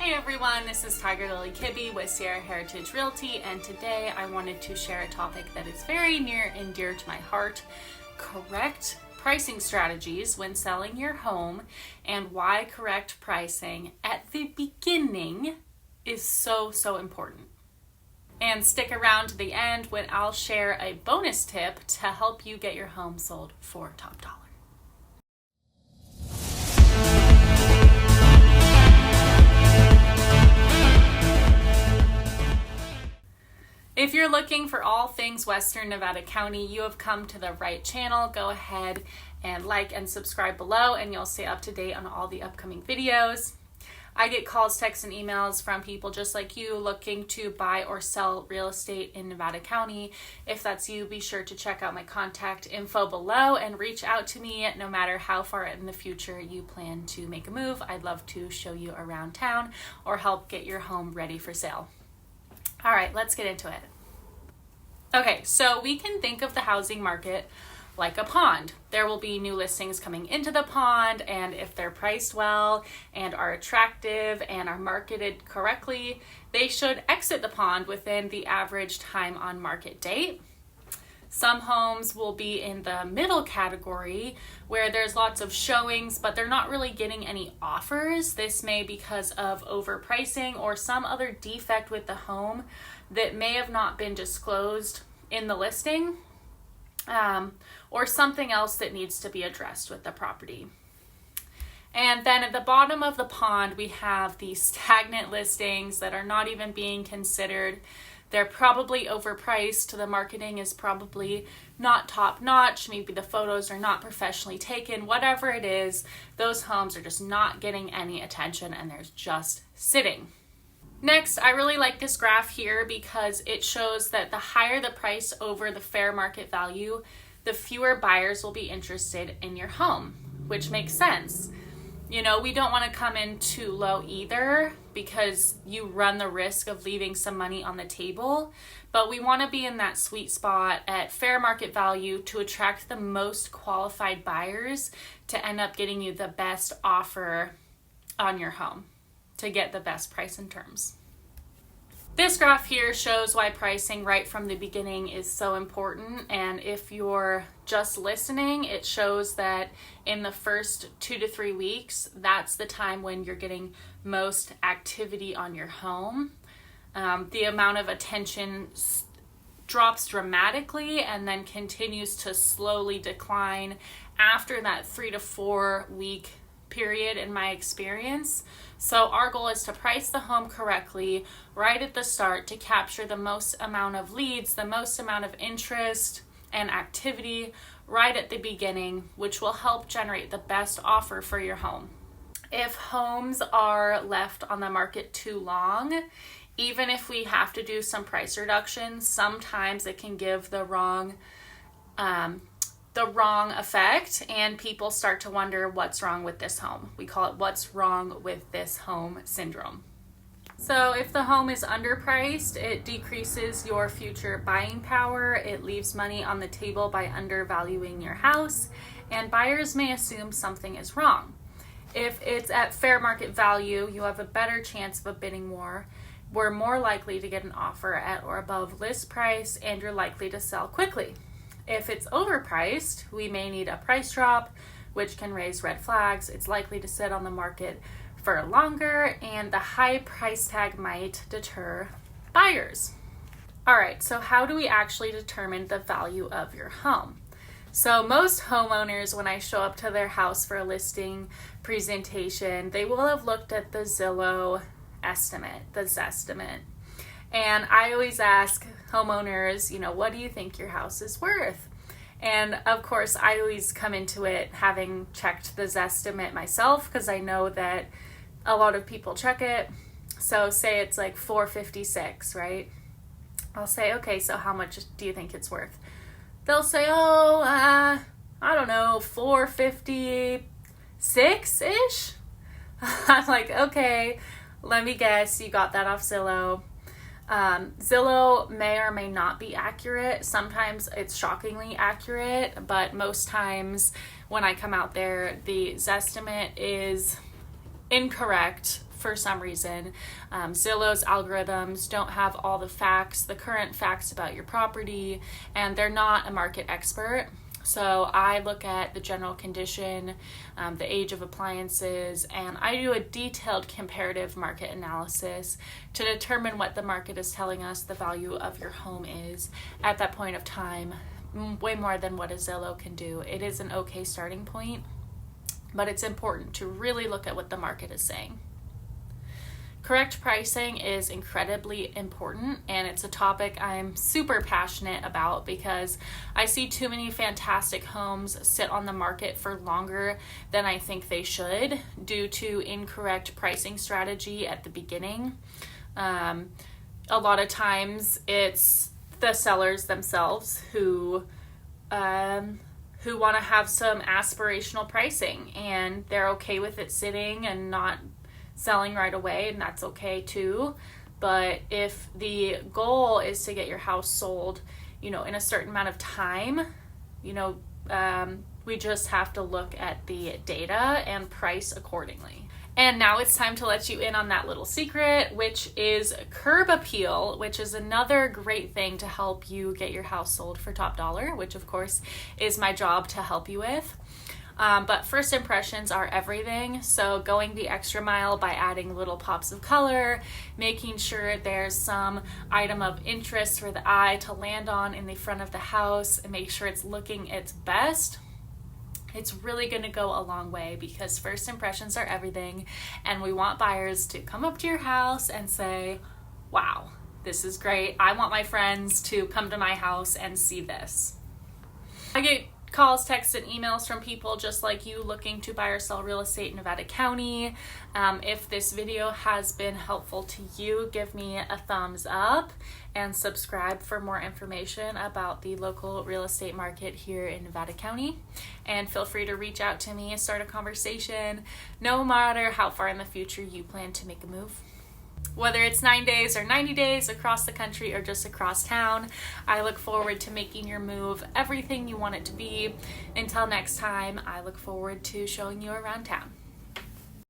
Hey everyone, this is Tiger.lilie.kibbe with Sierra Heritage Realty, and today I wanted to share a topic that is very near and dear to my heart: correct pricing strategies when selling your home, and why correct pricing at the beginning is so important. And stick around to the end when I'll share a bonus tip to help you get your home sold for top dollar. If you're looking for all things Western Nevada County, you have come to the right channel. Go ahead and like and subscribe below and you'll stay up to date on all the upcoming videos. I get calls, texts, and emails from people just like you looking to buy or sell real estate in Nevada County. If that's you, be sure to check out my contact info below and reach out to me no matter how far in the future you plan to make a move. I'd love to show you around town or help get your home ready for sale. All right, let's get into it. Okay, so we can think of the housing market like a pond. There will be new listings coming into the pond, and if they're priced well and are attractive and are marketed correctly, they should exit the pond within the average time on market date. Some homes will be in the middle category where there's lots of showings, but they're not really getting any offers. This may be because of overpricing or some other defect with the home that may have not been disclosed in the listing, or something else that needs to be addressed with the property. And then at the bottom of the pond, we have the stagnant listings that are not even being considered. They're probably overpriced. The marketing is probably not top notch. Maybe the photos are not professionally taken. Whatever it is, those homes are just not getting any attention and they're just sitting. Next, I really like this graph here because it shows that the higher the price over the fair market value, the fewer buyers will be interested in your home, which makes sense. You know, we don't want to come in too low either because you run the risk of leaving some money on the table, but we want to be in that sweet spot at fair market value to attract the most qualified buyers to end up getting you the best offer on your home, to get the best price and terms. This graph here shows why pricing right from the beginning is so important, and if you're just listening, it shows that in the first 2 to 3 weeks, that's the time when you're getting most activity on your home. The amount of attention drops dramatically and then continues to slowly decline after that 3 to 4 week period in my experience. So our goal is to price the home correctly right at the start to capture the most amount of leads, the most amount of interest and activity right at the beginning, which will help generate the best offer for your home. If homes are left on the market too long, even if we have to do some price reductions, sometimes it can give the wrong effect and people start to wonder what's wrong with this home. We call it what's wrong with this home syndrome. So if the home is underpriced, it decreases your future buying power. It leaves money on the table by undervaluing your house, and buyers may assume something is wrong. If it's at fair market value, you have a better chance of bidding more. We're more likely to get an offer at or above list price, and you're likely to sell quickly. If it's overpriced, we may need a price drop, which can raise red flags. It's likely to sit on the market for longer, and the high price tag might deter buyers. All right, so how do we actually determine the value of your home? So most homeowners, when I show up to their house for a listing presentation, they will have looked at the Zillow estimate, the Zestimate. And I always ask homeowners, what do you think your house is worth? And of course, I always come into it having checked the Zestimate myself because I know that a lot of people check it. So say it's like $456, right? I'll say, okay, so how much do you think it's worth? They'll say, I don't know, $456-ish? I'm like, okay, let me guess, you got that off Zillow. Zillow may or may not be accurate. Sometimes it's shockingly accurate, but most times when I come out there, the Zestimate is incorrect for some reason. Zillow's algorithms don't have all the facts, the current facts about your property, and they're not a market expert. So I look at the general condition, the age of appliances, and I do a detailed comparative market analysis to determine what the market is telling us the value of your home is at that point of time, way more than what a Zillow can do. It is an okay starting point, but it's important to really look at what the market is saying. Correct pricing is incredibly important, and it's a topic I'm super passionate about because I see too many fantastic homes sit on the market for longer than I think they should due to incorrect pricing strategy at the beginning. A lot of times it's the sellers themselves who want to have some aspirational pricing, and they're okay with it sitting and not selling right away, and that's okay too. But if the goal is to get your house sold, in a certain amount of time, we just have to look at the data and price accordingly. And now it's time to let you in on that little secret, which is curb appeal, which is another great thing to help you get your house sold for top dollar, which of course is my job to help you with. But first impressions are everything. So going the extra mile by adding little pops of color, making sure there's some item of interest for the eye to land on in the front of the house and make sure it's looking its best. It's really going to go a long way because first impressions are everything, and we want buyers to come up to your house and say, wow, this is great. I want my friends to come to my house and see this. I get calls, texts, and emails from people just like you looking to buy or sell real estate in Nevada County. If this video has been helpful to you, give me a thumbs up and subscribe for more information about the local real estate market here in Nevada County. And feel free to reach out to me and start a conversation no matter how far in the future you plan to make a move. Whether it's 9 days or 90 days across the country or just across town, I look forward to making your move everything you want it to be. Until next time, I look forward to showing you around town.